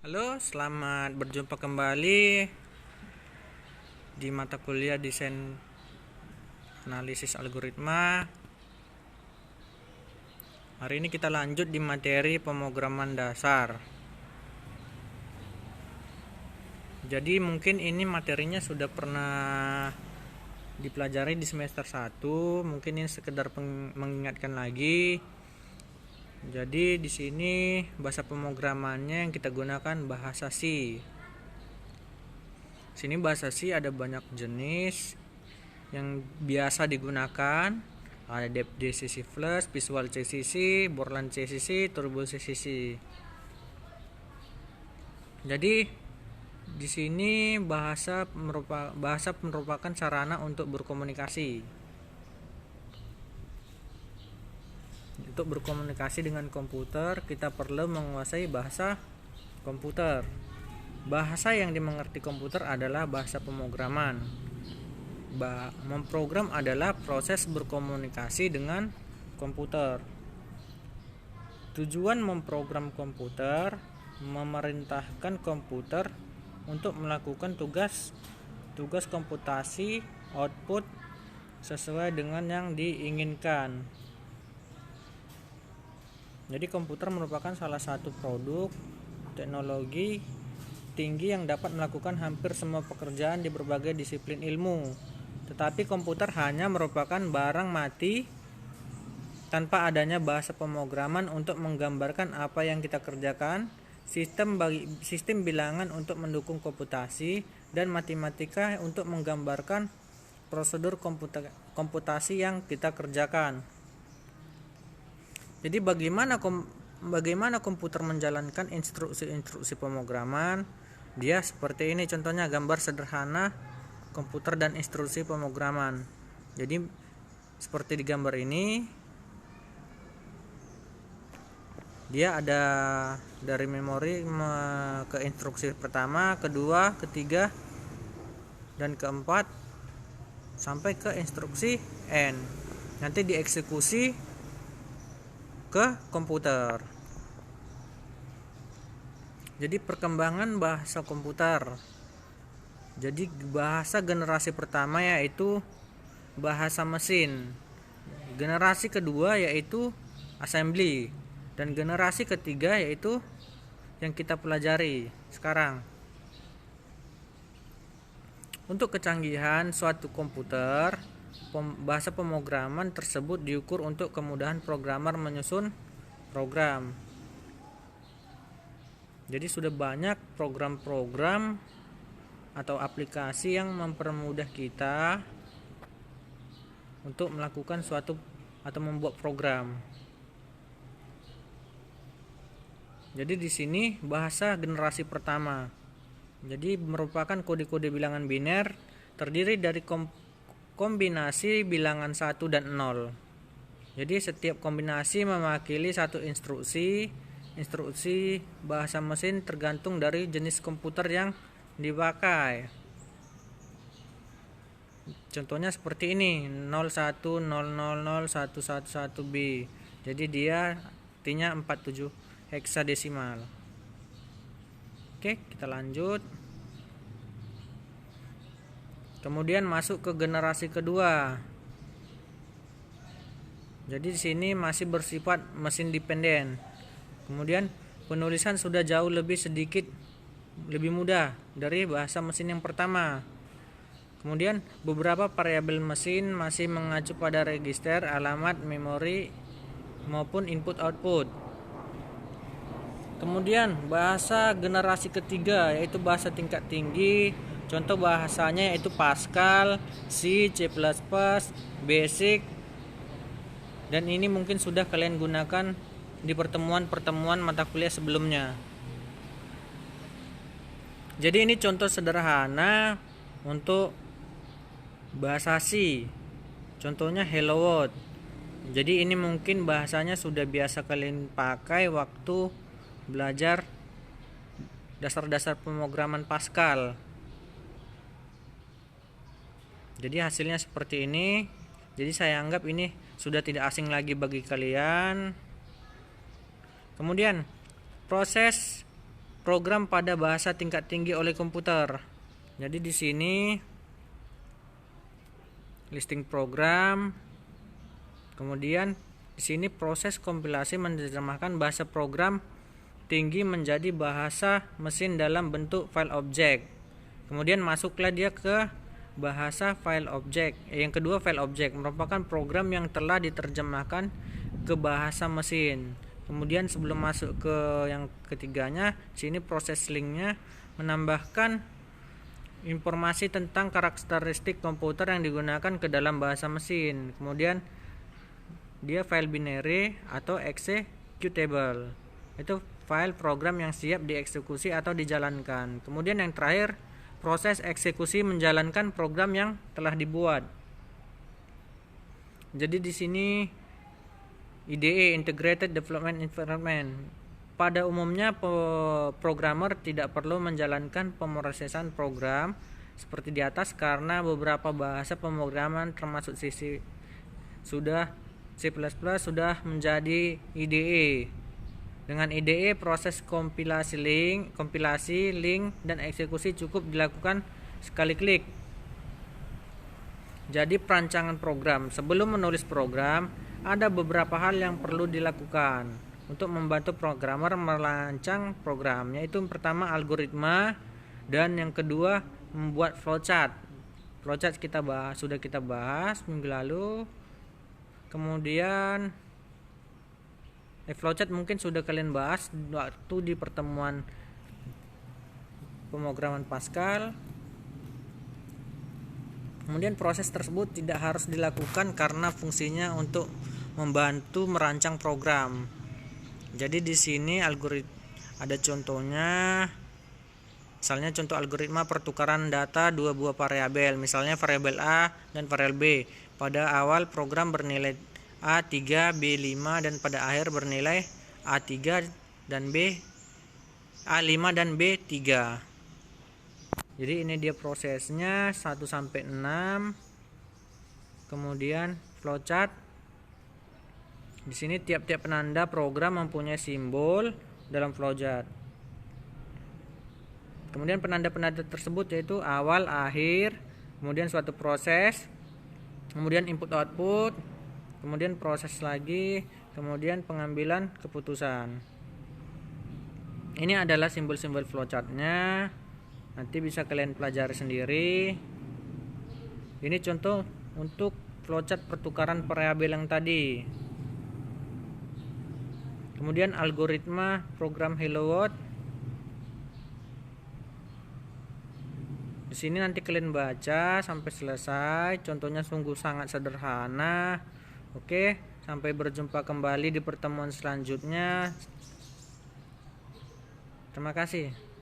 Halo, selamat berjumpa kembali di mata kuliah desain analisis algoritma. Hari ini kita lanjut di materi pemrograman dasar. Jadi mungkin ini materinya sudah pernah dipelajari di semester 1, mungkin ini sekedar mengingatkan lagi. Jadi di sini bahasa pemrogramannya yang kita gunakan bahasa C. Sini bahasa C ada banyak jenis yang biasa digunakan. Ada Depth CCC Flash, Visual CCC, Borland CCC, Turbo CCC. Jadi di sini bahasa merupakan sarana untuk berkomunikasi. Untuk berkomunikasi dengan komputer, kita perlu menguasai bahasa komputer. Bahasa yang dimengerti komputer adalah bahasa pemrograman. Memprogram adalah proses berkomunikasi dengan komputer. Tujuan memprogram komputer memerintahkan komputer untuk melakukan tugas komputasi output sesuai dengan yang diinginkan. Jadi komputer merupakan salah satu produk teknologi tinggi yang dapat melakukan hampir semua pekerjaan di berbagai disiplin ilmu. Tetapi komputer hanya merupakan barang mati tanpa adanya bahasa pemrograman untuk menggambarkan apa yang kita kerjakan, sistem bilangan untuk mendukung komputasi, dan matematika untuk menggambarkan prosedur komputasi yang kita kerjakan. Jadi bagaimana komputer menjalankan instruksi pemrograman? Dia seperti ini contohnya, gambar sederhana komputer dan instruksi pemrograman. Jadi seperti di gambar ini, dia ada dari memori ke instruksi pertama, kedua, ketiga, dan keempat sampai ke instruksi N. Nanti dieksekusi ke komputer. Jadi perkembangan bahasa komputer. Jadi bahasa generasi pertama yaitu bahasa mesin. Generasi kedua yaitu assembly, dan generasi ketiga yaitu yang kita pelajari sekarang. Untuk kecanggihan suatu komputer, bahasa pemrograman tersebut diukur untuk kemudahan programmer menyusun program. Jadi sudah banyak program-program atau aplikasi yang mempermudah kita untuk melakukan suatu atau membuat program. Jadi di sini bahasa generasi pertama. Jadi merupakan kode-kode bilangan biner terdiri dari kombinasi bilangan 1 dan 0. Jadi setiap kombinasi mewakili satu instruksi. Instruksi bahasa mesin tergantung dari jenis komputer yang dipakai. Contohnya seperti ini, 01000111B. Jadi dia artinya 47 heksadesimal. Oke, kita lanjut. Kemudian masuk ke generasi kedua. Jadi di sini masih bersifat mesin dependen. Kemudian penulisan sudah jauh lebih mudah dari bahasa mesin yang pertama. Kemudian beberapa variabel mesin masih mengacu pada register, alamat, memori maupun input/output. Kemudian bahasa generasi ketiga yaitu bahasa tingkat tinggi. Contoh bahasanya yaitu Pascal, C, C++, Basic. Dan ini mungkin sudah kalian gunakan di pertemuan mata kuliah sebelumnya. Jadi ini contoh sederhana untuk bahasa C. Contohnya Hello World. Jadi ini mungkin bahasanya sudah biasa kalian pakai waktu belajar dasar-dasar pemrograman Pascal. Jadi hasilnya seperti ini. Jadi saya anggap ini sudah tidak asing lagi bagi kalian. Kemudian proses program pada bahasa tingkat tinggi oleh komputer. Jadi di sini listing program, kemudian di sini proses kompilasi menerjemahkan bahasa program tinggi menjadi bahasa mesin dalam bentuk file object. Kemudian masuklah dia ke bahasa file object. Yang kedua, file object merupakan program yang telah diterjemahkan ke bahasa mesin. Kemudian sebelum masuk ke yang ketiganya, sini proses linknya menambahkan informasi tentang karakteristik komputer yang digunakan ke dalam bahasa mesin. Kemudian dia file binary atau executable, itu file program yang siap dieksekusi atau dijalankan. Kemudian yang terakhir, proses eksekusi menjalankan program yang telah dibuat. Jadi di sini IDE, Integrated Development Environment. Pada umumnya programmer tidak perlu menjalankan pemrosesan program seperti di atas karena beberapa bahasa pemrograman termasuk C sudah menjadi IDE. Dengan IDE, proses kompilasi link, dan eksekusi cukup dilakukan sekali klik. Jadi perancangan program. Sebelum menulis program, ada beberapa hal yang perlu dilakukan untuk membantu programmer merancang program, yaitu pertama algoritma, dan yang kedua membuat flowchart. Flowchart sudah kita bahas minggu lalu. Kemudian flowchart mungkin sudah kalian bahas waktu di pertemuan pemrograman Pascal. Kemudian proses tersebut tidak harus dilakukan karena fungsinya untuk membantu merancang program. Jadi di sini ada contohnya. Misalnya contoh algoritma pertukaran data dua buah variabel, misalnya variabel A dan variabel B. Pada awal program bernilai A3, B5 dan pada akhir bernilai A3 dan A5 dan B3. Jadi ini dia prosesnya 1 sampai 6. Kemudian flowchart. Di sini tiap-tiap penanda program mempunyai simbol dalam flowchart. Kemudian penanda-penanda tersebut yaitu awal, akhir, kemudian suatu proses, kemudian input output, kemudian proses lagi, kemudian pengambilan keputusan. Ini adalah simbol-simbol flowchartnya. Nanti bisa kalian pelajari sendiri. Ini contoh untuk flowchart pertukaran variabel yang tadi. Kemudian algoritma program Hello World. Di sini nanti kalian baca sampai selesai. Contohnya sungguh sangat sederhana. Oke, sampai berjumpa kembali di pertemuan selanjutnya. Terima kasih.